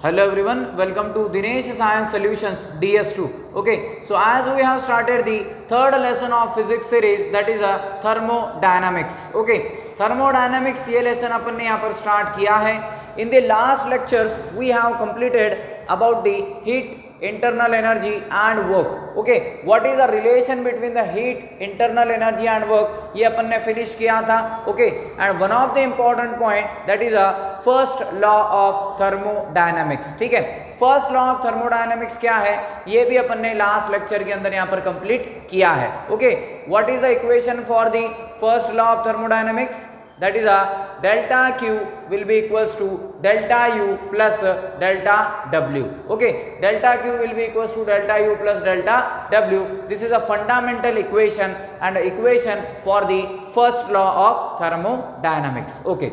Hello everyone, welcome to Dinesh Science Solutions DS2. Okay, so as we have started the third lesson of physics series, that is a thermodynamics. Okay, thermodynamics ये lesson अपन ने यहाँ पर start किया है. In the last lectures we have completed about the heat, internal energy and work. Okay, what is the relation between the heat, internal energy and work, ये अपन ने finish किया था. Okay, and one of the important point that is a first law of thermodynamics. ठीक है, first law of thermodynamics क्या है ये भी अपन ने लास्ट लेक्चर के अंदर यहाँ पर कंप्लीट किया है. Okay, what is the equation for the first law of thermodynamics? that is a delta q will be equals to delta u plus delta w. Okay, delta q will be equals to delta u plus delta w. This is a fundamental equation and equation for the first law of thermodynamics. Okay,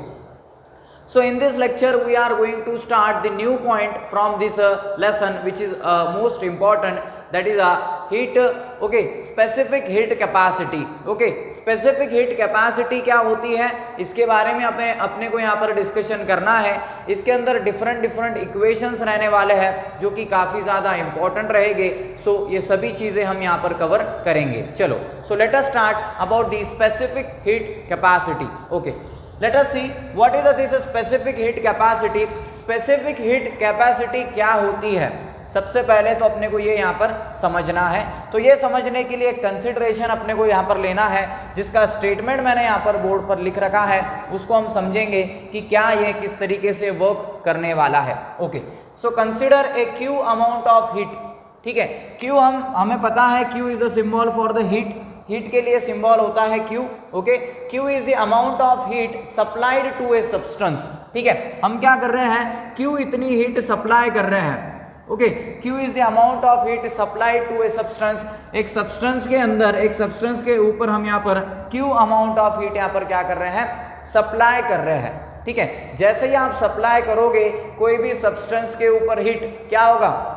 so in this lecture we are going to start the new point from this lesson, which is most important, that is a heat. Okay, specific heat capacity. Okay, specific heat capacity क्या होती है इसके बारे में अपने को यहाँ पर डिस्कशन करना है. इसके अंदर डिफरेंट इक्वेशंस रहने वाले हैं जो कि काफ़ी ज़्यादा इंपॉर्टेंट रहेंगे. सो ये सभी चीज़ें हम यहाँ पर कवर करेंगे. चलो, so let us start about the specific heat capacity. Okay, let us see what is this specific heat capacity. specific heat capacity क्या होती है? सबसे पहले तो अपने को ये यहाँ पर समझना है. तो ये समझने के लिए कंसिडरेशन अपने को यहाँ पर लेना है, जिसका स्टेटमेंट मैंने यहाँ पर बोर्ड पर लिख रखा है. उसको हम समझेंगे कि क्या ये किस तरीके से वर्क करने वाला है. Okay, so consider a Q amount of heat. ठीक है, क्यू हमें पता है Q is the symbol for the heat. Heat के लिए सिंबल होता है Q. Okay, Q is the amount of heat supplied to a substance. ठीक है, हम क्या कर रहे हैं, Q इतनी हीट सप्लाई कर रहे हैं. Okay, Q is the amount of heat supplied to a substance. एक सब्सटेंस के अंदर, एक सब्सटेंस के ऊपर हम यहाँ पर Q अमाउंट ऑफ हीट यहाँ पर क्या कर रहे हैं, सप्लाई कर रहे हैं. ठीक है, जैसे ही आप सप्लाई करोगे कोई भी सब्सटेंस के ऊपर हीट, क्या होगा,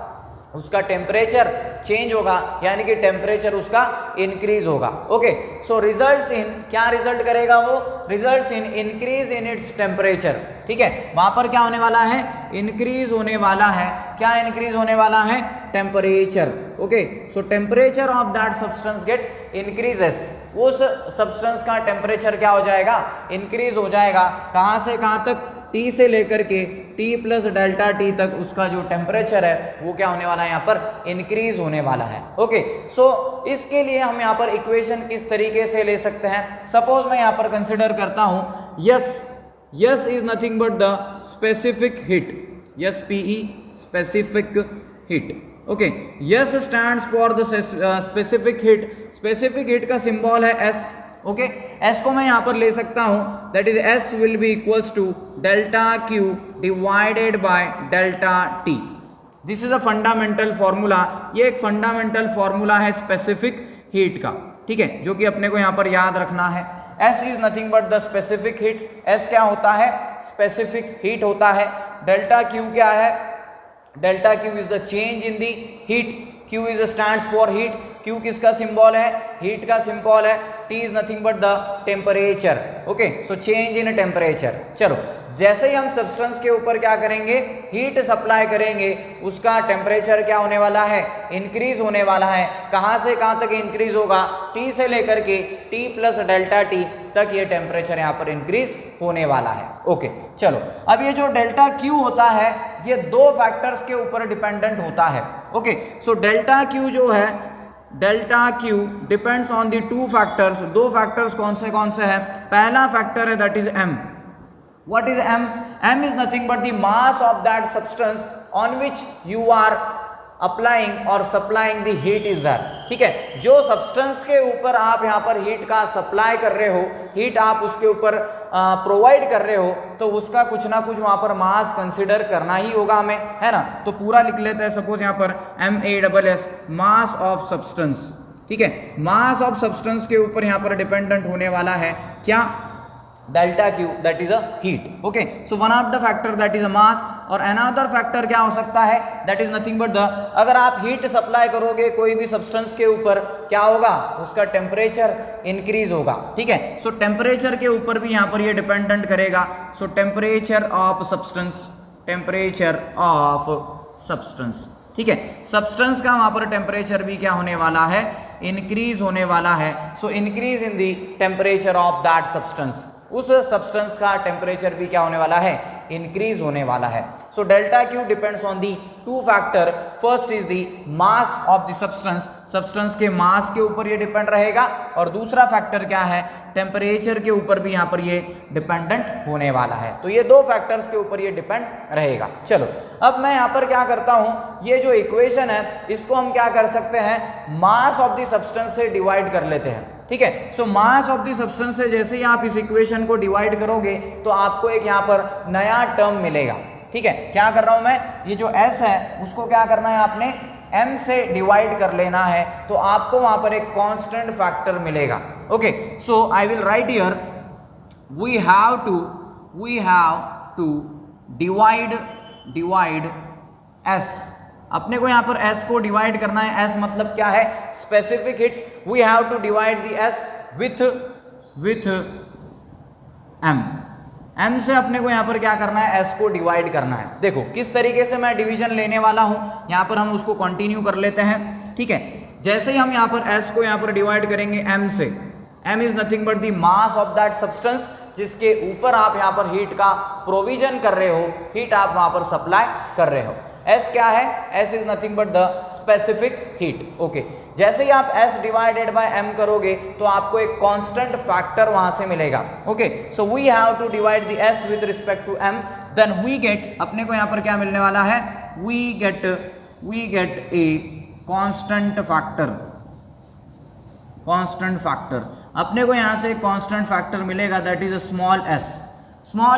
उसका टेम्परेचर चेंज होगा, यानी कि टेम्परेचर उसका इंक्रीज होगा. ओके, सो रिजल्ट्स इन, क्या रिजल्ट करेगा वो, results in increase in its temperature. ठीक है, वहां पर क्या होने वाला है, इंक्रीज होने वाला है. क्या इंक्रीज होने वाला है, temperature. Okay, so temperature of that substance get increases. उस सब्सटेंस का टेम्परेचर क्या हो जाएगा, इंक्रीज हो जाएगा. कहाँ से कहाँ तक, T से लेकर के T प्लस डेल्टा T तक उसका जो टेम्परेचर है वो क्या होने वाला है, यहाँ पर इंक्रीज होने वाला है. ओके, सो इसके लिए हम यहाँ पर इक्वेशन किस तरीके से ले सकते हैं. सपोज मैं यहाँ पर कंसिडर करता हूँ S is nothing but the specific heat. S PE specific heat. Okay, S stands for the specific heat. Specific heat का सिंबल है S. ओके, S को मैं यहाँ पर ले सकता हूँ, that is S will be equals to delta Q divided by delta T. This is a fundamental formula. ये एक फंडामेंटल फॉर्मूला है स्पेसिफिक हीट का. ठीक है, जो कि अपने को यहाँ पर याद रखना है. S is nothing but the specific heat. S क्या होता है, स्पेसिफिक हीट होता है. डेल्टा Q क्या है, delta Q is the change in the heat. Q is stands for heat. Q किसका सिंबल है, हीट का सिंबल है. T is nothing but the temperature. Okay, so change in temperature. चलो, जैसे ही हम सब्सटेंस के ऊपर क्या करेंगे, हीट सप्लाई करेंगे, उसका टेम्परेचर क्या होने वाला है, इंक्रीज होने वाला है. कहाँ से कहाँ तक इंक्रीज होगा, T से लेकर के T प्लस डेल्टा T तक ये टेम्परेचर यहाँ पर इंक्रीज होने वाला है. ओके, चलो, अब ये जो डेल्टा Q होता है ये दो फैक्टर्स के ऊपर डिपेंडेंट होता है. ओके, सो डेल्टा Q जो है, delta Q depends on the two factors. दो फैक्टर्स कौन से हैं, पहला फैक्टर है that is M. What is M? M is nothing but the mass of that substance on which you are applying or supplying the heat is there. ठीक है, जो substance के ऊपर आप यहाँ पर हीट का सप्लाई कर रहे हो, हीट आप उसके ऊपर प्रोवाइड कर रहे हो, तो उसका कुछ ना कुछ वहाँ पर मास कंसिडर करना ही होगा हमें, है ना. तो पूरा लिख लेते हैं. सपोज यहाँ पर MASS, मास ऑफ सब्सटेंस. ठीक है, मास ऑफ सब्सटेंस के ऊपर यहाँ पर डिपेंडेंट होने वाला है क्या, delta Q, that is a heat. Okay, so one of the factor that is a mass. और अनदर फैक्टर क्या हो सकता है, that is nothing but the, अगर आप हीट सप्लाई करोगे कोई भी सब्सटेंस के ऊपर, क्या होगा, उसका टेम्परेचर इंक्रीज होगा. ठीक है, सो टेम्परेचर के ऊपर भी यहाँ पर ये डिपेंडेंट करेगा. सो temperature of substance. Temperature of substance. ठीक है, सब्सटेंस का वहां पर टेम्परेचर भी क्या होने वाला है, इंक्रीज होने वाला है। So increase in the temperature of that substance, उस सब्सटेंस का टेम्परेचर भी क्या होने वाला है, इंक्रीज होने वाला है। So delta Q depends on the two factor, first is the mass of the substance, substance के मास के ऊपर ये डिपेंड रहेगा, और दूसरा फैक्टर क्या है, टेम्परेचर के ऊपर भी यहाँ पर ये डिपेंडेंट होने वाला है। तो ये दो फैक्टर्स के ऊपर ये डिपेंड रहेगा। चलो अब मैं यहाँ पर क्या करता हूँ, ये जो इक्वेशन है इसको हम क्या कर सकते हैं, मास ऑफ द सब्सटेंस से डिवाइड कर लेते हैं। ठीक है, सो मास ऑफ द सब्सटेंस से जैसे ही आप इस इक्वेशन को डिवाइड करोगे तो आपको एक यहाँ पर नया टर्म मिलेगा। ठीक है, क्या कर रहा हूं मैं, ये जो s है उसको क्या करना है, आपने m से डिवाइड कर लेना है, तो आपको वहां पर एक कांस्टेंट फैक्टर मिलेगा। Okay, so I will write here we have to divide s, अपने को यहाँ पर s को डिवाइड करना है। s मतलब क्या है, specific heat. We have to divide the s with m से अपने को यहाँ पर क्या करना है, s को डिवाइड करना है। देखो किस तरीके से मैं डिवीजन लेने वाला हूँ, यहाँ पर हम उसको कंटिन्यू कर लेते हैं। ठीक है, जैसे ही हम यहाँ पर s को यहाँ पर डिवाइड करेंगे m से, m is nothing but the mass of that substance, जिसके ऊपर आप यहाँ पर हीट का प्रोविजन कर रहे हो, हीट आप वहाँ पर सप्लाई कर रहे हो। S क्या है, S is nothing but the specific heat. Okay, जैसे ही आप S डिवाइडेड बाय M करोगे तो आपको एक कांस्टेंट फैक्टर वहां से मिलेगा। Okay, so we have to divide the S with respect to M, then we get, अपने को यहाँ पर क्या मिलने वाला है, we get a constant factor, अपने को यहाँ से कांस्टेंट फैक्टर मिलेगा, that is a small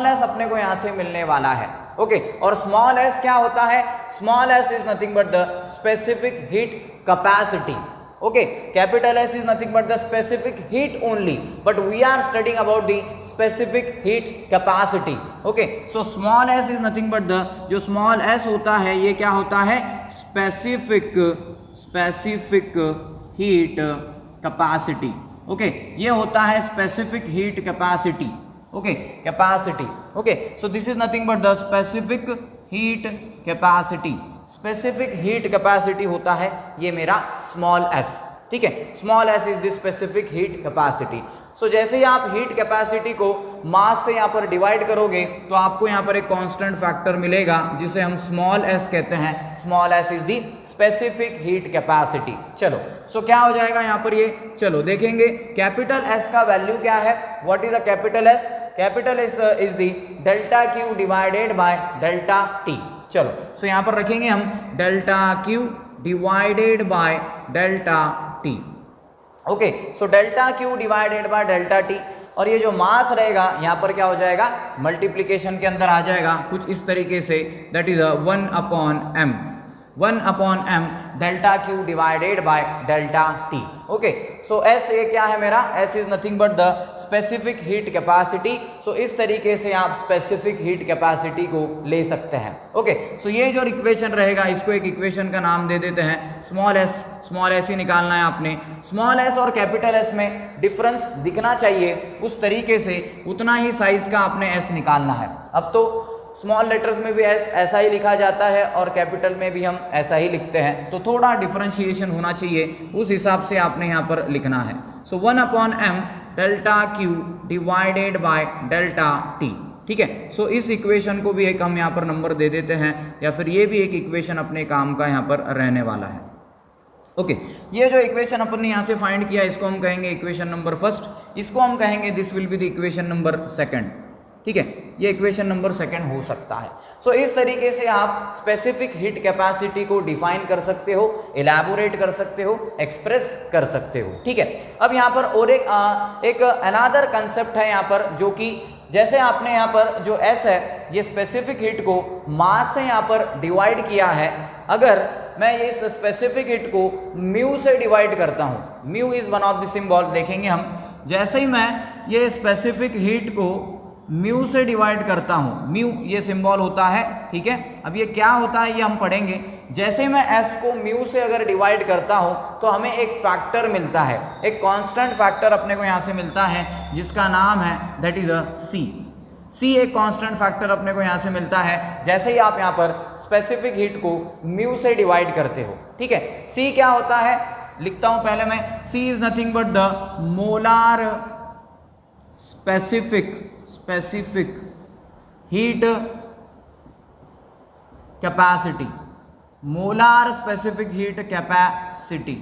s अपने को यहाँ से मिलने वाला है। ओके, और स्मॉल s क्या होता है, small s is nothing but the specific heat capacity. Okay, capital S is nothing but the specific heat only, but we are studying about the specific heat capacity. Okay, so small s is nothing but the, जो small s होता है ये क्या होता है, specific heat capacity. Okay, ये होता है specific heat capacity. Okay, capacity. Okay, so this is nothing but the specific heat capacity. Specific heat capacity होता है ये मेरा स्मॉल s। ठीक है, small s is the specific heat capacity. So जैसे ही आप हीट कैपेसिटी को मास से यहाँ पर डिवाइड करोगे तो आपको यहाँ पर एक कांस्टेंट फैक्टर मिलेगा जिसे हम स्मॉल s कहते हैं। Small s is the specific heat capacity. चलो, सो क्या हो जाएगा यहाँ पर ये, चलो देखेंगे कैपिटल S का वैल्यू क्या है। What is a capital S, capital S is the delta Q divided by delta T। चलो, सो यहाँ पर रखेंगे हम delta Q divided by delta T। Okay, so delta Q divided by delta T, और ये जो मास रहेगा यहाँ पर क्या हो जाएगा, मल्टीप्लीकेशन के अंदर आ जाएगा कुछ इस तरीके से, that is 1 upon m delta Q divided by delta T। Okay, so S ये क्या है मेरा, S is nothing but the specific heat capacity. So इस तरीके से आप स्पेसिफिक हीट कैपेसिटी को ले सकते हैं। ओके, सो ये जो इक्वेशन रहेगा इसको एक इक्वेशन का नाम दे देते हैं स्मॉल s ही निकालना है आपने। स्मॉल s और कैपिटल S में डिफरेंस दिखना चाहिए उस तरीके से, उतना ही साइज का आपने s निकालना है। अब तो स्मॉल लेटर्स में भी s ऐसा ही लिखा जाता है और कैपिटल में भी हम ऐसा ही लिखते हैं, तो थोड़ा डिफरेंशिएशन होना चाहिए, उस हिसाब से आपने यहाँ पर लिखना है। सो 1 upon m delta Q divided by delta T। ठीक है, सो इस इक्वेशन को भी एक हम यहाँ पर नंबर दे देते हैं, या फिर ये भी एक इक्वेशन अपने काम का यहाँ पर रहने वाला है। ओके, ये जो इक्वेशन अपन ने यहाँ से फाइंड किया इसको हम कहेंगे इक्वेशन नंबर फर्स्ट, इसको हम कहेंगे this will be the equation number second. ठीक है, ये इक्वेशन नंबर सेकंड हो सकता है। सो इस तरीके से आप स्पेसिफिक हीट कैपेसिटी को डिफाइन कर सकते हो, इलैबोरेट कर सकते हो, एक्सप्रेस कर सकते हो। ठीक है, अब यहाँ पर और एक अनदर कंसेप्ट है यहाँ पर, जो कि जैसे आपने यहाँ पर जो S है ये स्पेसिफिक हीट को मास से यहाँ पर डिवाइड किया है। अगर मैं इस स्पेसिफिक हीट को म्यू से डिवाइड करता हूँ, mu is one of the symbol, देखेंगे हम, जैसे ही मैं ये स्पेसिफिक हीट को म्यू से डिवाइड करता हूँ, म्यू ये सिंबल होता है। ठीक है, अब ये क्या होता है ये हम पढ़ेंगे। जैसे मैं S को म्यू से अगर डिवाइड करता हूँ तो हमें एक फैक्टर मिलता है, एक कांस्टेंट फैक्टर अपने को यहाँ से मिलता है जिसका नाम है दैट इज अ C। सी एक कांस्टेंट फैक्टर अपने को यहाँ से मिलता है जैसे ही आप यहाँ पर स्पेसिफिक हीट को म्यू से डिवाइड करते हो, ठीक है। सी क्या होता है, लिखता हूं पहले मैं, C is nothing but the molar specific heat capacity, molar specific heat capacity,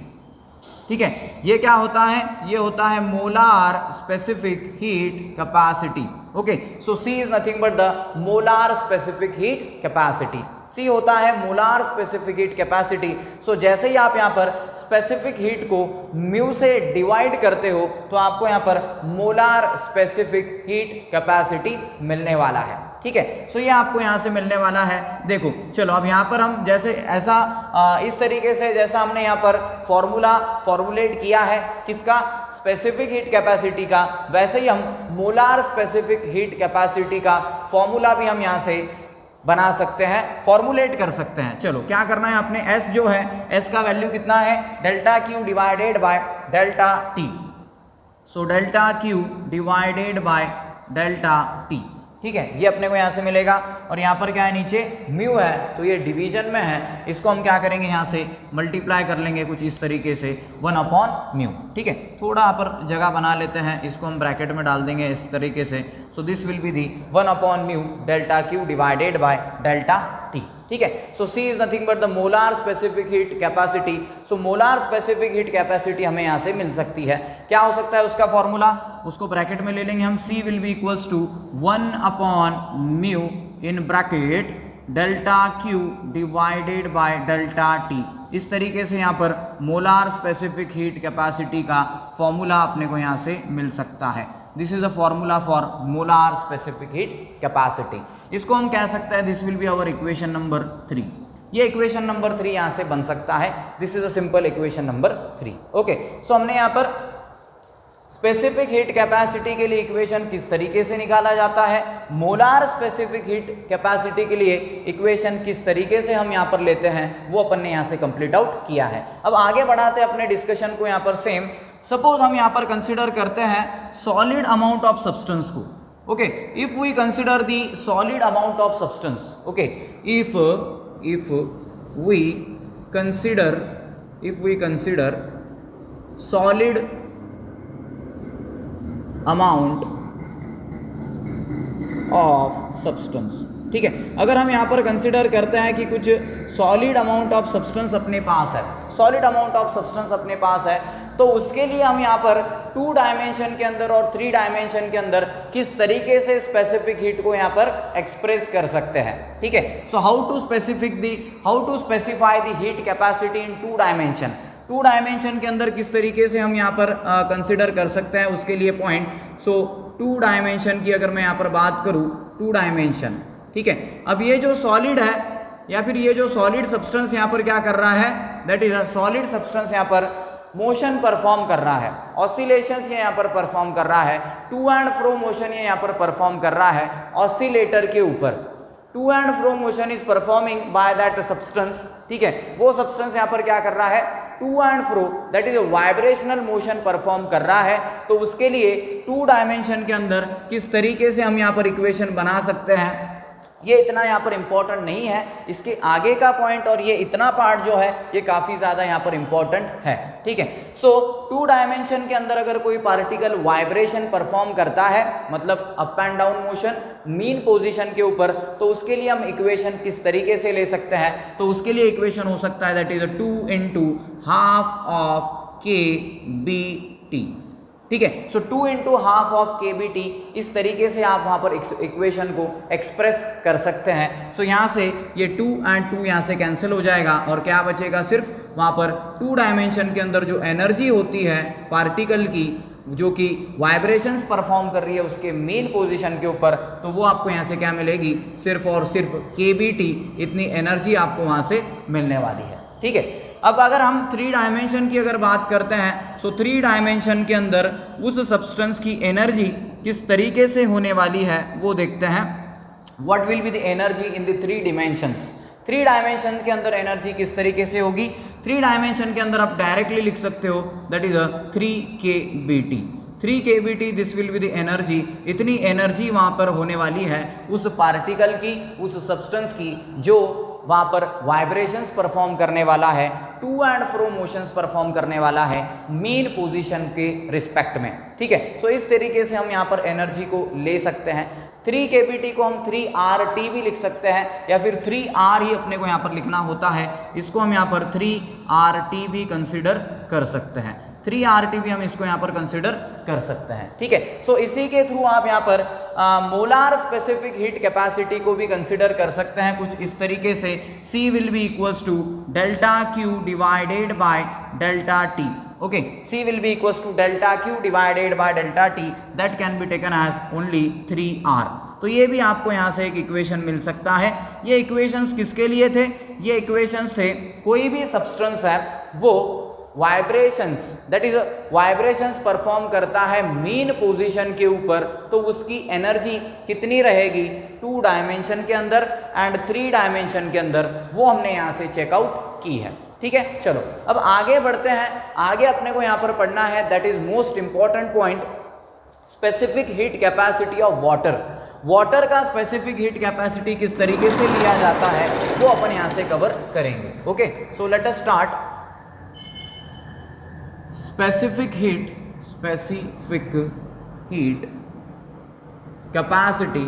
ठीक है। ये क्या होता है, ये होता है molar specific heat capacity, okay. So C is nothing but the molar specific heat capacity, C होता है molar specific heat capacity. So जैसे ही आप यहाँ पर स्पेसिफिक हीट को म्यू से डिवाइड करते हो तो आपको यहाँ पर मोलार स्पेसिफिक हीट कैपेसिटी मिलने वाला है, ठीक है। सो ये आपको यहाँ से मिलने वाला है। देखो चलो अब यहाँ पर हम जैसे ऐसा इस तरीके से जैसा हमने यहाँ पर फॉर्मुलेट किया है किसका, स्पेसिफिक हीट कैपेसिटी का, वैसे ही हम मोलार स्पेसिफिक हीट कैपेसिटी का फॉर्मूला भी हम यहाँ से बना सकते हैं, फॉर्मुलेट कर सकते हैं। चलो क्या करना है आपने, S जो है, S का वैल्यू कितना है, delta Q divided by delta T। So delta Q divided by delta T, ठीक है। ये अपने को यहाँ से मिलेगा और यहाँ पर क्या है, नीचे म्यू है तो ये डिवीजन में है, इसको हम क्या करेंगे यहाँ से मल्टीप्लाई कर लेंगे कुछ इस तरीके से 1/म्यू, ठीक है। थोड़ा यहाँ पर जगह बना लेते हैं, इसको हम ब्रैकेट में डाल देंगे इस तरीके से। So this will be the 1/म्यू delta Q divided by delta T, ठीक है। So C is nothing but the molar specific heat capacity. So molar specific heat capacity हमें यहाँ से मिल सकती है। क्या हो सकता है उसका फॉर्मूला, उसको ब्रैकेट में ले लेंगे हम, C will be equals to 1/म्यू in bracket delta Q divided by delta T। इस तरीके से यहाँ पर मोलार स्पेसिफिक हीट कैपेसिटी का फॉर्मूला अपने को यहाँ से मिल सकता है। This is a formula for molar specific heat capacity. इसको हम कह सकते हैं this will be our equation number 3। ये इक्वेशन नंबर 3 यहाँ से बन सकता है। This is a simple equation number 3, okay. So हमने यहाँ पर स्पेसिफिक हीट कैपेसिटी के लिए इक्वेशन किस तरीके से निकाला जाता है, मोलार स्पेसिफिक हीट कैपेसिटी के लिए इक्वेशन किस तरीके से हम यहाँ पर लेते हैं, वो अपन ने यहाँ से कंप्लीट आउट किया है। अब आगे बढ़ाते हैं अपने डिस्कशन को यहाँ पर। सेम सपोज हम यहाँ पर कंसिडर करते हैं सॉलिड अमाउंट ऑफ सब्सटेंस को, okay. If we consider the solid amount of substance, okay, if we consider solid amount of substance, ठीक है। अगर हम यहाँ पर कंसिडर करते हैं कि कुछ सॉलिड अमाउंट ऑफ सब्सटेंस अपने पास है, सॉलिड अमाउंट ऑफ सब्सटेंस अपने पास है, तो उसके लिए हम यहाँ पर 2 डायमेंशन के अंदर और 3 डायमेंशन के अंदर किस तरीके से स्पेसिफिक हीट को यहाँ पर एक्सप्रेस कर सकते हैं, ठीक है। So how to specify the heat capacity in 2 dimension. 2 dimension के अंदर किस तरीके से हम यहाँ पर कंसिडर कर सकते हैं उसके लिए पॉइंट। सो 2 डायमेंशन की अगर मैं यहाँ पर बात करूँ, 2 डायमेंशन, ठीक है। अब ये जो सॉलिड है या फिर ये जो सॉलिड सब्सटेंस यहाँ पर क्या कर रहा है, that is a solid substance यहाँ पर मोशन परफॉर्म कर रहा है, ऑसिलेशंस ये यहाँ पर परफॉर्म कर रहा है, टू एंड फ्रो मोशन ये यहाँ पर परफॉर्म कर रहा है ऑसिलेटर के ऊपर। To and fro motion is performing by that substance, ठीक है। वो सब्सटेंस यहाँ पर क्या कर रहा है, to and fro, that is vibrational motion perform कर रहा है। तो उसके लिए 2 डायमेंशन के अंदर किस तरीके से हम यहाँ पर इक्वेशन बना सकते हैं, ये इतना यहाँ पर इंपॉर्टेंट नहीं है, इसके आगे का पॉइंट और ये इतना पार्ट जो है ये काफ़ी ज़्यादा यहाँ पर इंपॉर्टेंट है, ठीक है। सो 2 डायमेंशन के अंदर अगर कोई पार्टिकल वाइब्रेशन परफॉर्म करता है, मतलब up and down motion mean position के ऊपर, तो उसके लिए हम इक्वेशन किस तरीके से ले सकते हैं, तो उसके लिए इक्वेशन हो सकता है that is 2 × half of kBt, ठीक है। सो 2 × हाफ ऑफ kBt, इस तरीके से आप वहां पर इक्वेशन को एक्सप्रेस कर सकते हैं। सो यहाँ से ये 2 और 2 यहाँ से कैंसिल हो जाएगा और क्या बचेगा, सिर्फ वहां पर 2 डायमेंशन के अंदर जो एनर्जी होती है पार्टिकल की, जो कि वाइब्रेशंस परफॉर्म कर रही है उसके मेन पोजीशन के ऊपर, तो वो आपको यहाँ से क्या मिलेगी, सिर्फ और सिर्फ kBt, इतनी एनर्जी आपको वहां से मिलने वाली है, ठीक है। अब अगर हम 3 डायमेंशन की अगर बात करते हैं, सो 3 डायमेंशन के अंदर उस सब्सटेंस की एनर्जी किस तरीके से होने वाली है वो देखते हैं। What will be the energy in the 3 dimensions. 3 dimension के अंदर एनर्जी किस तरीके से होगी, 3 डायमेंशन के अंदर आप डायरेक्टली लिख सकते हो that is 3 kBt। 3 kBt this will be the energy, इतनी एनर्जी वहां पर होने वाली है उस पार्टिकल की, उस सब्सटेंस की जो वहां पर वाइब्रेशंस परफॉर्म करने वाला है, to and fro motions perform करने वाला है मीन पोजीशन के रिस्पेक्ट में, ठीक है। सो इस तरीके से हम यहाँ पर एनर्जी को ले सकते हैं। 3 kBt को हम 3RT भी लिख सकते हैं, या फिर 3R ही अपने को यहाँ पर लिखना होता है, इसको हम यहाँ पर 3RT भी कंसिडर कर सकते हैं। 3RT भी हम इसको यहाँ पर कंसिडर कर सकते हैं, ठीक है। सो इसी के थ्रू आप यहाँ पर मोलार स्पेसिफिक हीट कैपेसिटी को भी कंसिडर कर सकते हैं कुछ इस तरीके से, C will be equals to delta Q divided by delta T, okay. C will be equals to delta Q divided by delta T, that can be taken as only 3R। तो ये भी आपको यहाँ से एक इक्वेशन मिल सकता है। ये इक्वेशंस किसके लिए थे? ये इक्वेशंस थे कोई भी सब्सटेंस है वो vibrations, that is vibrations perform करता है मीन पोजीशन के ऊपर, तो उसकी एनर्जी कितनी रहेगी 2 डायमेंशन के अंदर एंड 3 डायमेंशन के अंदर, वो हमने यहाँ से चेकआउट की है, ठीक है। चलो अब आगे बढ़ते हैं। आगे अपने को यहाँ पर पढ़ना है, that is most important point, specific heat capacity of water. Water का स्पेसिफिक हीट कैपेसिटी किस तरीके से लिया जाता है वो अपन यहाँ से कवर करेंगे, okay. So let us start. Specific heat capacity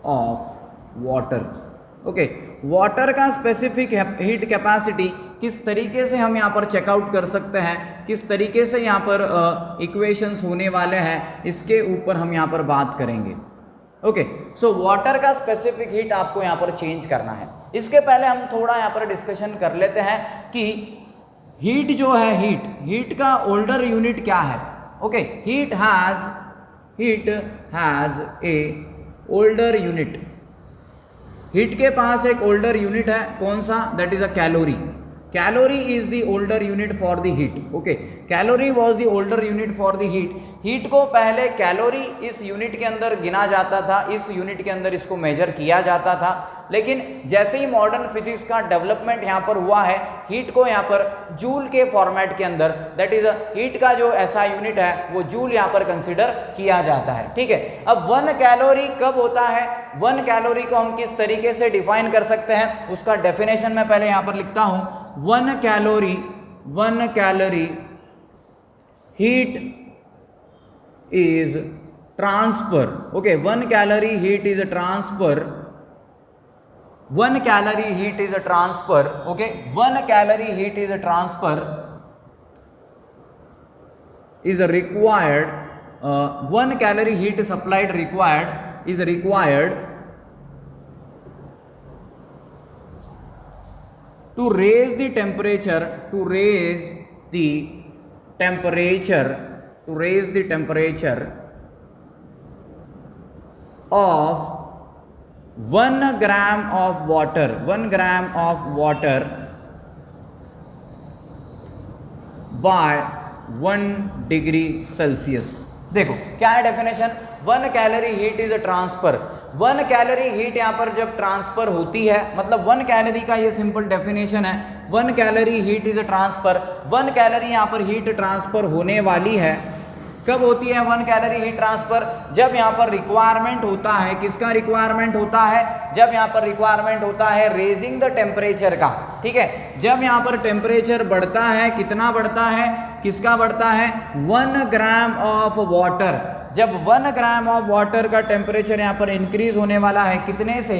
of water, okay. Water का स्पेसिफिक हीट कैपेसिटी किस तरीके से हम यहाँ पर चेकआउट कर सकते हैं, किस तरीके से यहाँ पर इक्वेशंस होने वाले हैं, इसके ऊपर हम यहाँ पर बात करेंगे, ओके। सो वाटर का स्पेसिफिक हीट आपको यहाँ पर चेंज करना है। इसके पहले हम थोड़ा यहाँ पर डिस्कशन कर लेते हैं कि हीट जो है, हीट का ओल्डर यूनिट क्या है, okay. Heat has a older unit, heat के पास एक ओल्डर यूनिट है, कौन सा? That is a calorie. Calorie is the older unit for the heat, okay. Calorie was the older unit for the heat. Heat को पहले calorie इस unit के अंदर गिना जाता था, इस यूनिट के अंदर इसको मेजर किया जाता था, लेकिन जैसे ही मॉडर्न फिजिक्स का डेवलपमेंट यहाँ पर हुआ है, हीट को यहाँ पर जूल के फॉर्मेट के अंदर, दैट इज हीट का जो ऐसा यूनिट है वो जूल यहाँ पर कंसिडर किया जाता है, ठीक है। अब 1 कैलोरी कब होता है? 1 कैलोरी को हम किस तरीके से डिफाइन कर सकते हैं, उसका डेफिनेशन मैं पहले यहाँ पर लिखता हूँ। 1 calorie heat is transfer, okay. 1 calorie heat is transfer, 1 calorie heat is transfer, okay. 1 calorie heat is transfer is required, 1 calorie heat supplied is required to raise the temperature of 1 gram of water by 1 degree Celsius. देखो क्या है definition, 1 calorie heat is a transfer. 1 calorie heat यहाँ पर जब transfer होती है, मतलब 1 calorie का ये सिंपल डेफिनेशन है, 1 calorie heat is a transfer. 1 calorie यहाँ पर हीट ट्रांसफर होने वाली है, कब होती है 1 कैलोरी हीट ट्रांसफर? जब यहाँ पर रिक्वायरमेंट होता है, किसका रिक्वायरमेंट होता है? जब यहाँ पर रिक्वायरमेंट होता है रेजिंग द टेम्परेचर का, ठीक है। जब यहाँ पर टेम्परेचर बढ़ता है, कितना बढ़ता है, किसका बढ़ता है? 1 ग्राम ऑफ वाटर। जब 1 ग्राम ऑफ वाटर का टेम्परेचर यहाँ पर इंक्रीज होने वाला है, कितने से?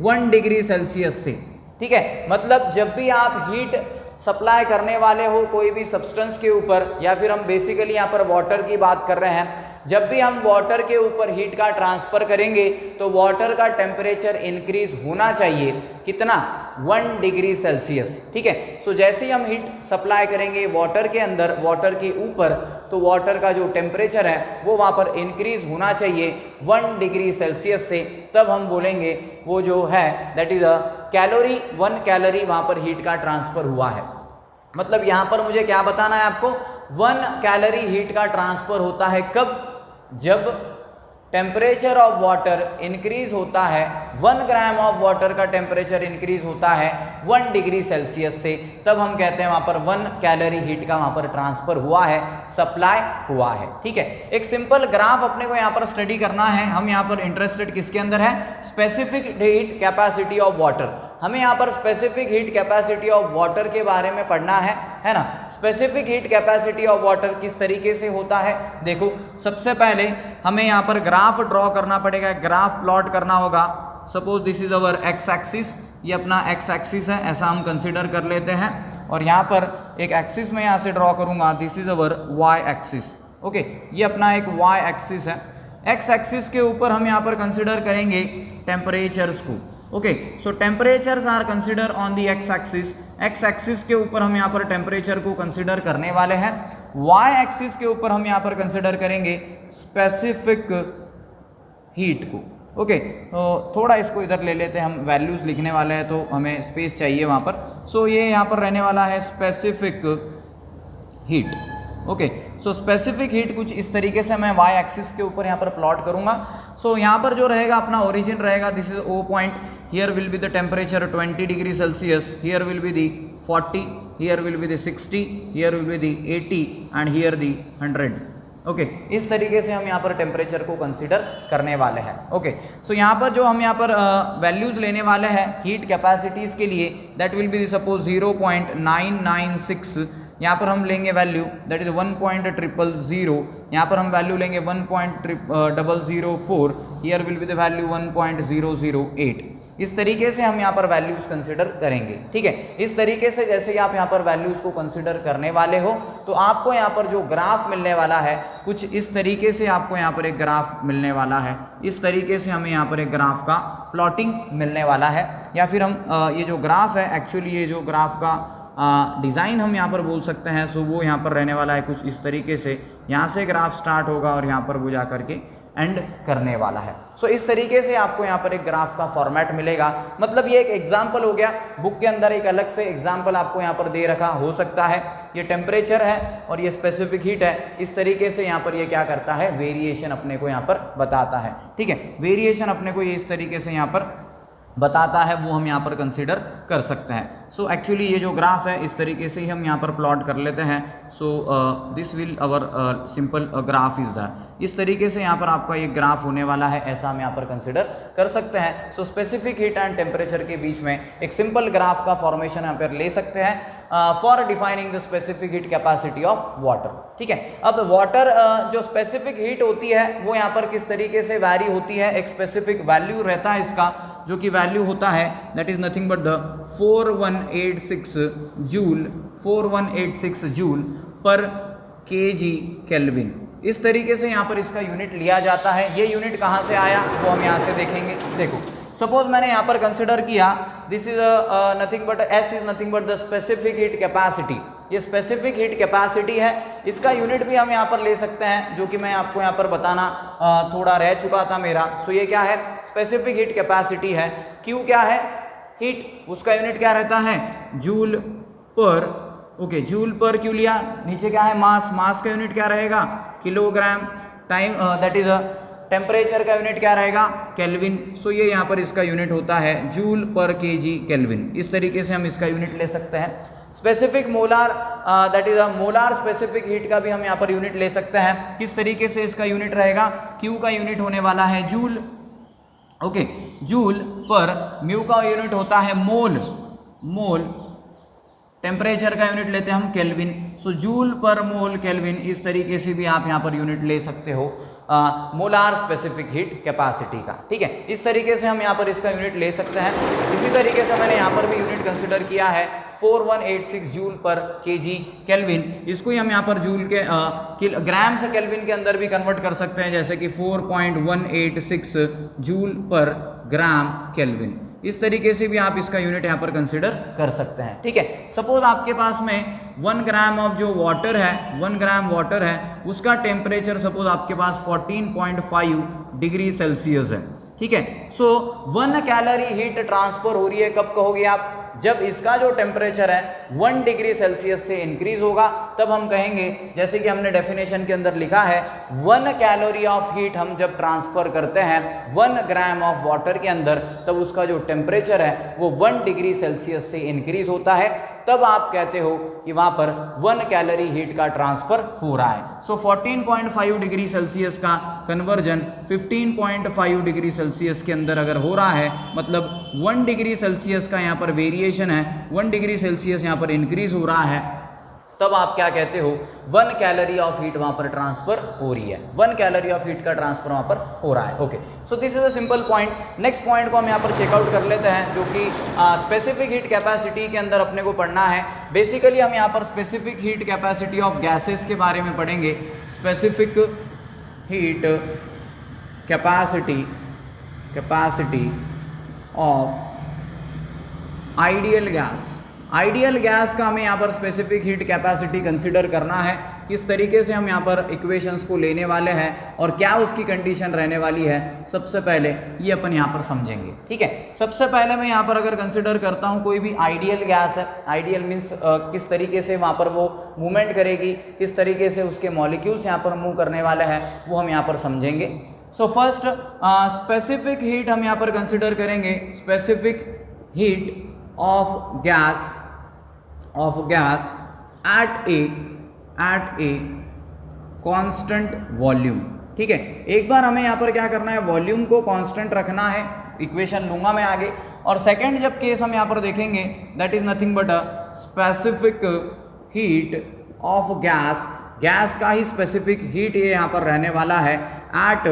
1 डिग्री सेल्सियस से, ठीक है। मतलब जब भी आप हीट सप्लाई करने वाले हो कोई भी सब्सटेंस के ऊपर, या फिर हम बेसिकली यहाँ पर वाटर की बात कर रहे हैं, जब भी हम वाटर के ऊपर हीट का ट्रांसफर करेंगे तो वाटर का टेम्परेचर इंक्रीज होना चाहिए, कितना? 1 डिग्री सेल्सियस, ठीक है। सो जैसे ही हम हीट सप्लाई करेंगे वाटर के अंदर, वाटर के ऊपर, तो वाटर का जो टेम्परेचर है वो वहाँ पर इंक्रीज होना चाहिए 1 डिग्री सेल्सियस से, तब हम बोलेंगे वो जो है that is a calorie, 1 calorie वहाँ पर हीट का ट्रांसफर हुआ है। मतलब यहाँ पर मुझे क्या बताना है आपको, 1 कैलोरी हीट का ट्रांसफर होता है कब? जब टेम्परेचर ऑफ वाटर इंक्रीज होता है, 1 ग्राम ऑफ वाटर का टेम्परेचर इंक्रीज होता है 1 डिग्री सेल्सियस से, तब हम कहते हैं वहां पर 1 कैलोरी हीट का वहां पर ट्रांसफर हुआ है, सप्लाई हुआ है। ठीक है, एक सिंपल ग्राफ अपने को यहाँ पर स्टडी करना है। हम यहाँ पर इंटरेस्टेड किसके अंदर है? Specific heat capacity of water. हमें यहाँ पर specific heat capacity of water के बारे में पढ़ना है ना। Specific heat capacity of water किस तरीके से होता है? देखो, सबसे पहले हमें यहाँ पर ग्राफ ड्रॉ करना पड़ेगा, ग्राफ प्लॉट करना होगा। Suppose this is our x axis, ये अपना एक्स एक्सिस है, ऐसा हम कंसिडर कर लेते हैं। और यहाँ पर एक एक्सिस में यहाँ से ड्रॉ करूँगा, this is our Y axis. Okay, ये अपना एक वाई एक्सिस है। एक्स एक्सिस के ऊपर हम यहाँ पर कंसिडर करेंगे टेम्परेचर्स को। Okay, so temperatures are consider on the X axis. X axis के ऊपर हम यहाँ पर टेम्परेचर को कंसिडर करने वाले हैं। वाई एक्सिस के ऊपर हम यहाँ पर कंसिडर करेंगे स्पेसिफिक हीट को। ओके, तो थोड़ा इसको इधर ले लेते हैं, हम वैल्यूज लिखने वाले हैं तो हमें स्पेस चाहिए वहाँ पर। सो ये यहाँ पर रहने वाला है specific heat. Okay, so specific heat कुछ इस तरीके से मैं वाई एक्सिस के ऊपर यहाँ पर प्लॉट करूँगा। सो यहाँ पर जो रहेगा अपना ओरिजिन रहेगा, this is O point, here will be the temperature 20 degree Celsius, here will be the 40, here will be the 60, here will be the 80 and here the 100। Okay, इस तरीके से हम यहाँ पर टेम्परेचर को कंसीडर करने वाले हैं। ओके, सो यहाँ पर जो हम यहाँ पर वैल्यूज लेने वाले हैं हीट कैपेसिटीज के लिए, दैट विल बी सपोज 0.996, यहाँ पर हम लेंगे वैल्यू, दैट इज 1.000, यहाँ पर हम वैल्यू लेंगे 1.004, here will be the value 1.008। इस तरीके से हम यहाँ पर वैल्यूज कंसिडर करेंगे। ठीक है, इस तरीके से जैसे ही आप यहाँ पर वैल्यूज को कंसिडर करने वाले हो तो आपको यहाँ पर जो ग्राफ मिलने वाला है कुछ इस तरीके से आपको यहाँ पर एक ग्राफ मिलने वाला है। इस तरीके से हमें यहाँ पर एक ग्राफ का प्लॉटिंग मिलने वाला है, या फिर हम ये जो ग्राफ है, एक्चुअली ये जो ग्राफ का डिज़ाइन हम यहाँ पर बोल सकते हैं। सो वो यहाँ पर रहने वाला है कुछ इस तरीके से, यहाँ से ग्राफ स्टार्ट होगा और यहाँ पर वो जा करके एंड करने वाला है। सो इस तरीके से आपको यहाँ पर एक ग्राफ का फॉर्मेट मिलेगा। मतलब ये एक एग्जाम्पल हो गया, बुक के अंदर एक अलग से एग्जाम्पल आपको यहाँ पर दे रखा हो सकता है। ये टेम्परेचर है और ये स्पेसिफिक हीट है, इस तरीके से यहाँ पर ये क्या करता है, वेरिएशन अपने को यहाँ पर बताता है। ठीक है, वेरिएशन अपने को ये इस तरीके से यहाँ पर बताता है, वो हम यहाँ पर कंसीडर कर सकते हैं। सो एक्चुअली ये जो ग्राफ है इस तरीके से ही हम यहाँ पर प्लॉट कर लेते हैं। सो this will our simple graph is that, इस तरीके से यहाँ पर आपका ये ग्राफ होने वाला है, ऐसा हम यहाँ पर कंसीडर कर सकते हैं। So specific heat and temperature के बीच में एक सिंपल ग्राफ का फॉर्मेशन यहाँ पर ले सकते हैं for defining the specific heat capacity of water. ठीक है, अब वाटर जो स्पेसिफिक हीट होती है वो यहाँ पर किस तरीके से वैरी होती है, एक स्पेसिफिक वैल्यू रहता है इसका, जो कि वैल्यू होता है that is nothing but the 4186 joule पर केजी केल्विन। इस तरीके से यहाँ पर इसका यूनिट लिया जाता है। ये यूनिट कहाँ से आया वो हम यहाँ से देखेंगे। देखो, सपोज मैंने यहाँ पर कंसिडर किया, this is nothing but S is nothing but the specific heat capacity. ये स्पेसिफिक हीट कैपेसिटी है, इसका यूनिट भी हम यहाँ पर ले सकते हैं, जो कि मैं आपको यहाँ पर बताना थोड़ा रह चुका था मेरा। सो ये क्या है, स्पेसिफिक हीट कैपेसिटी है। क्यू क्या है, हीट, उसका यूनिट क्या रहता है, जूल पर। ओके, जूल पर क्यू लिया, नीचे क्या है, मास, मास का यूनिट क्या रहेगा, kilogram. Time that is temperature का यूनिट क्या रहेगा, केल्विन। सो ये यहाँ पर इसका यूनिट होता है जूल पर केजी केल्विन। इस तरीके से हम इसका यूनिट ले सकते हैं। Specific molar that is molar specific heat का भी हम यहाँ पर यूनिट ले सकते हैं। किस तरीके से इसका यूनिट रहेगा, क्यू का यूनिट होने वाला है जूल। ओके, जूल पर, म्यू का यूनिट होता है मोल, मोल। टेम्परेचर का यूनिट लेते हैं हम केल्विन। सो जूल पर मोल केल्विन, इस तरीके से भी आप यहाँ पर यूनिट ले सकते हो मोलार स्पेसिफिक हीट कैपेसिटी का। ठीक है, इस तरीके से हम यहाँ पर इसका यूनिट ले सकते हैं। इसी तरीके से मैंने यहाँ पर भी यूनिट कंसिडर किया है 4186 जूल पर केजी केल्विन। इसको ही हम यहाँ पर जूल के ग्राम से केल्विन के अंदर भी कन्वर्ट कर सकते हैं, जैसे कि 4.186 जूल पर ग्राम केल्विन। इस तरीके से भी आप इसका यूनिट यहाँ पर कंसिडर कर सकते हैं। ठीक है, सपोज आपके पास में 1 ग्राम ऑफ जो वाटर है, 1 ग्राम वाटर है, उसका टेम्परेचर सपोज आपके पास 14.5 डिग्री सेल्सियस है। ठीक है। सो 1 कैलोरी हीट ट्रांसफर हो रही है, कब कहोगे आप, जब इसका जो टेम्परेचर है 1 डिग्री सेल्सियस से इंक्रीज होगा, तब हम कहेंगे, जैसे कि हमने डेफिनेशन के अंदर लिखा है 1 कैलोरी ऑफ हीट हम जब ट्रांसफर करते हैं 1 ग्राम ऑफ वाटर के अंदर, तब उसका जो टेम्परेचर है वो 1 डिग्री सेल्सियस से इंक्रीज होता है, तब आप कहते हो कि वहां पर 1 कैलोरी हीट का ट्रांसफर हो रहा है। सो 14.5 डिग्री सेल्सियस का कन्वर्जन 15.5 डिग्री सेल्सियस के अंदर अगर हो रहा है, मतलब 1 डिग्री सेल्सियस का यहाँ पर वेरिएशन है, 1 डिग्री सेल्सियस यहाँ पर इंक्रीज हो रहा है, तब आप क्या कहते हो, 1 कैलोरी ऑफ हीट वहां पर ट्रांसफर हो रही है, 1 कैलोरी ऑफ हीट का ट्रांसफर वहां पर हो रहा है। Okay, so this is a simple point. Next point को हम यहाँ पर चेकआउट कर लेते हैं, जो कि स्पेसिफिक हीट कैपेसिटी के अंदर अपने को पढ़ना है। बेसिकली हम यहाँ पर specific heat capacity of gases के बारे में पढ़ेंगे। Specific heat capacity of ideal gas. Ideal gas का हमें यहाँ पर स्पेसिफिक हीट कैपेसिटी कंसीडर करना है, किस तरीके से हम यहाँ पर इक्वेशंस को लेने वाले हैं और क्या उसकी कंडीशन रहने वाली है, सबसे पहले ये अपन यहाँ पर समझेंगे। ठीक है, सबसे पहले मैं यहाँ पर अगर कंसीडर करता हूँ कोई भी आइडियल गैस है, आइडियल मीन्स किस तरीके से वहाँ पर वो मूवमेंट करेगी, किस तरीके से उसके मॉलिक्यूल्स यहाँ पर मूव करने वाले हैं, वो हम यहाँ पर समझेंगे। सो फर्स्ट स्पेसिफिक हीट हम यहाँ पर कंसिडर करेंगे, specific heat of gas at a constant volume. ठीक है, एक बार हमें यहाँ पर क्या करना है, वॉल्यूम को कांस्टेंट रखना है, इक्वेशन लूंगा मैं आगे। और सेकंड जब केस हम यहाँ पर देखेंगे, that is nothing but a specific heat of gas, gas का ही स्पेसिफिक हीट ये यहाँ पर रहने वाला है एट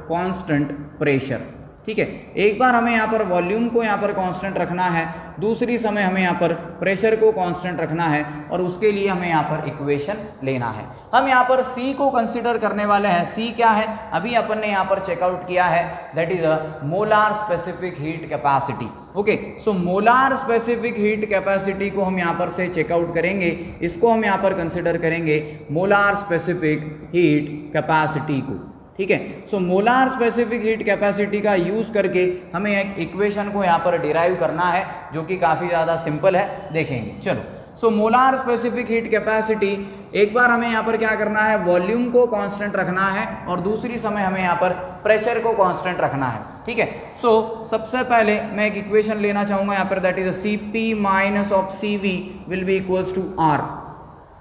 कांस्टेंट प्रेशर। ठीक है, एक बार हमें यहाँ पर वॉल्यूम को यहाँ पर कांस्टेंट रखना है, दूसरी समय हमें यहाँ पर प्रेशर को कांस्टेंट रखना है, और उसके लिए हमें यहाँ पर इक्वेशन लेना है। हम यहाँ पर C को कंसीडर करने वाले हैं। C क्या है, अभी अपन ने यहाँ पर चेकआउट किया है, that is a molar specific heat capacity. Okay, so molar specific heat capacity को हम यहाँ पर से चेकआउट करेंगे, इसको हम यहाँ पर कंसिडर करेंगे मोलार स्पेसिफिक हीट कैपेसिटी को। ठीक है, सो मोलार स्पेसिफिक हीट कैपेसिटी का यूज करके हमें एक इक्वेशन को यहाँ पर डिराइव करना है, जो कि काफ़ी ज़्यादा सिंपल है, देखेंगे। चलो, सो मोलार स्पेसिफिक हीट कैपेसिटी, एक बार हमें यहाँ पर क्या करना है, वॉल्यूम को कांस्टेंट रखना है, और दूसरी समय हमें यहाँ पर प्रेशर को कांस्टेंट रखना है। ठीक है, सो सबसे पहले मैं एक इक्वेशन लेना चाहूँगा यहाँ पर, that is Cp minus of Cv will be equals to R।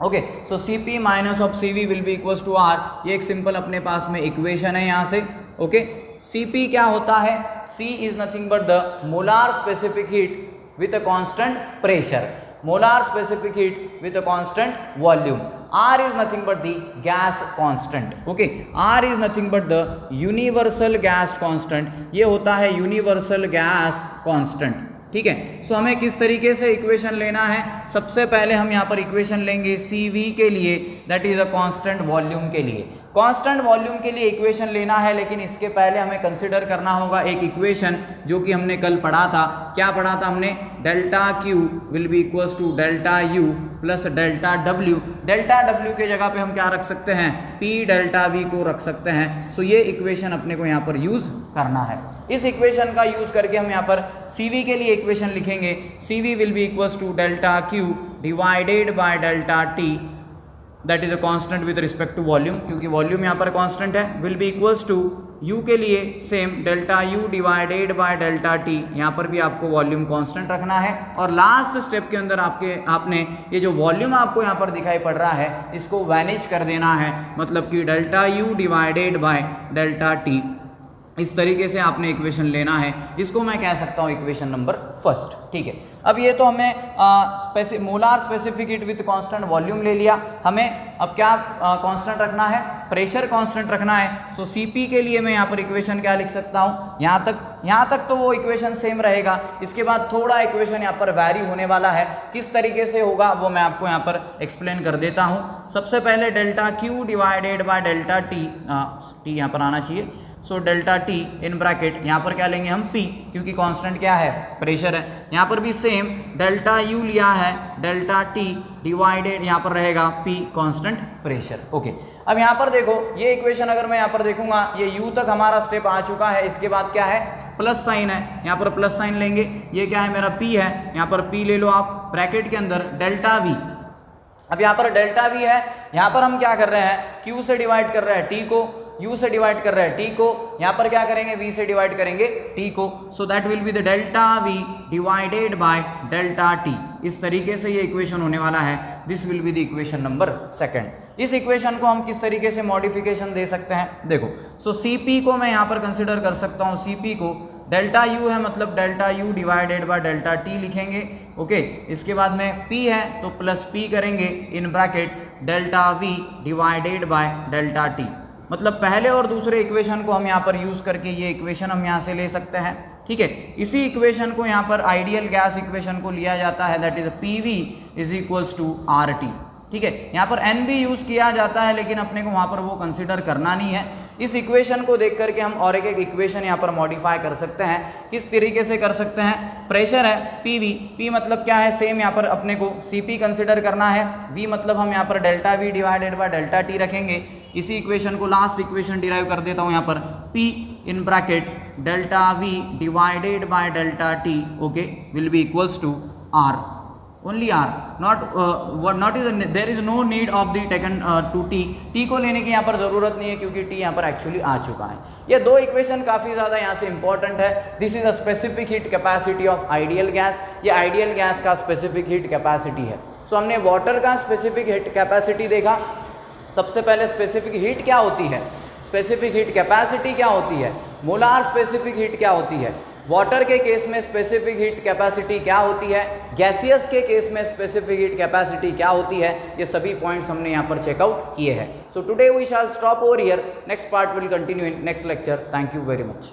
Okay, so Cp minus of Cv will be equals to R, ये एक सिंपल अपने पास में इक्वेशन है यहाँ से। ओके, Cp क्या होता है, C is nothing but the molar specific heat with a constant pressure, molar specific heat with a constant volume. R is nothing but the gas constant. Okay, R is nothing but the universal gas constant, ये होता है universal gas constant. ठीक है, सो हमें किस तरीके से equation लेना है, सबसे पहले हम यहाँ पर इक्वेशन लेंगे Cv के लिए, that is a constant volume के लिए। कांस्टेंट वॉल्यूम के लिए इक्वेशन लेना है, लेकिन इसके पहले हमें कंसिडर करना होगा एक इक्वेशन जो कि हमने कल पढ़ा था। क्या पढ़ा था हमने, delta Q will be equals to delta U plus delta W। Delta W के जगह पे हम क्या रख सकते हैं, P डेल्टा V को रख सकते हैं। सो ये इक्वेशन अपने को यहाँ पर यूज करना है। इस इक्वेशन का यूज करके हम यहाँ पर Cv के लिए इक्वेशन लिखेंगे, Cv will be equals to delta Q divided by delta T, that is a constant with respect to volume, क्योंकि वॉल्यूम यहाँ पर कांस्टेंट है। Will be equals to U के लिए same delta U divided by delta T, यहाँ पर भी आपको वॉल्यूम कांस्टेंट रखना है। और लास्ट स्टेप के अंदर आपने ये जो वॉल्यूम आपको यहाँ पर दिखाई पड़ रहा है, इसको वैनिश कर देना है, मतलब कि delta U divided by delta T। इस तरीके से आपने इक्वेशन लेना है, इसको मैं कह सकता हूँ इक्वेशन नंबर फर्स्ट। ठीक है, अब ये तो हमें molar specific heat with constant volume ले लिया। हमें अब क्या कांस्टेंट रखना है, प्रेशर कांस्टेंट रखना है। सो Cp के लिए मैं यहाँ पर इक्वेशन क्या लिख सकता हूँ, यहाँ तक तो वो इक्वेशन सेम रहेगा। इसके बाद थोड़ा इक्वेशन यहाँ पर वैरी होने वाला है, किस तरीके से होगा वो मैं आपको यहाँ पर एक्सप्लेन कर देता हूँ। सबसे पहले delta Q divided by delta T, T यहाँ पर आना चाहिए। So delta T in bracket, यहाँ पर क्या लेंगे हम P, क्योंकि कांस्टेंट क्या है, प्रेशर है। यहाँ पर भी सेम डेल्टा U लिया है, डेल्टा T डिवाइडेड यहाँ पर रहेगा P कांस्टेंट प्रेशर। ओके, अब यहाँ पर देखो ये इक्वेशन अगर मैं यहाँ पर देखूंगा, ये U तक हमारा स्टेप आ चुका है। इसके बाद क्या है, प्लस साइन है, यहाँ पर प्लस साइन लेंगे, ये क्या है मेरा P है, यहाँ पर P ले लो आप ब्रैकेट के अंदर डेल्टा V। अब यहाँ पर डेल्टा V है, यहाँ पर हम क्या कर रहे हैं, Q से डिवाइड कर रहे हैं T को, U से डिवाइड कर रहे हैं T को, यहाँ पर क्या करेंगे V से डिवाइड करेंगे T को, so that will be the delta V divided by delta T। इस तरीके से ये इक्वेशन होने वाला है, this will be the equation number second. इस इक्वेशन को हम किस तरीके से मॉडिफिकेशन दे सकते हैं, देखो सो Cp को मैं यहाँ पर कंसिडर कर सकता हूँ, Cp को डेल्टा U है मतलब delta U divided by delta T लिखेंगे, ओके। इसके बाद में P है तो प्लस P करेंगे इन bracket delta V divided by delta T। मतलब पहले और दूसरे इक्वेशन को हम यहाँ पर यूज करके ये इक्वेशन हम यहाँ से ले सकते हैं, ठीक है। इसी इक्वेशन को यहाँ पर आइडियल गैस इक्वेशन को लिया जाता है, that is PV is equals to RT, ठीक है। यहाँ पर N भी यूज किया जाता है लेकिन अपने को वहाँ पर वो कंसिडर करना नहीं है। इस इक्वेशन को देख करके हम और एक इक्वेशन यहाँ पर मॉडिफाई कर सकते हैं। किस तरीके से कर सकते हैं, प्रेशर है PV, P मतलब क्या है, सेम यहाँ पर अपने को Cp कंसिडर करना है, V मतलब हम यहाँ पर delta V divided by delta T रखेंगे। इसी इक्वेशन को लास्ट इक्वेशन डिराइव कर देता हूँ यहाँ पर, P in bracket delta V divided by delta T, okay, will be equals to R, only R, not is there is no need of the taken to T को लेने की यहाँ पर ज़रूरत नहीं है क्योंकि T यहाँ पर एक्चुअली आ चुका है। ये दो इक्वेशन काफ़ी ज़्यादा यहाँ से इंपॉर्टेंट है। This is a specific heat capacity of ideal gas, ये आइडियल गैस का स्पेसिफिक हीट कैपेसिटी है। सो हमने वाटर का स्पेसिफिक हीट कैपेसिटी देखा। सबसे पहले स्पेसिफिक हीट क्या होती है, स्पेसिफिक हीट कैपेसिटी क्या होती है, मोलार स्पेसिफिक हीट क्या होती है, वाटर के केस में स्पेसिफिक हीट कैपेसिटी क्या होती है, गैसियस के केस में स्पेसिफिक हीट कैपेसिटी क्या होती है, ये सभी पॉइंट्स हमने यहाँ पर चेकआउट किए हैं। So today we shall stop over here, next part will continue in next lecture. Thank you very much.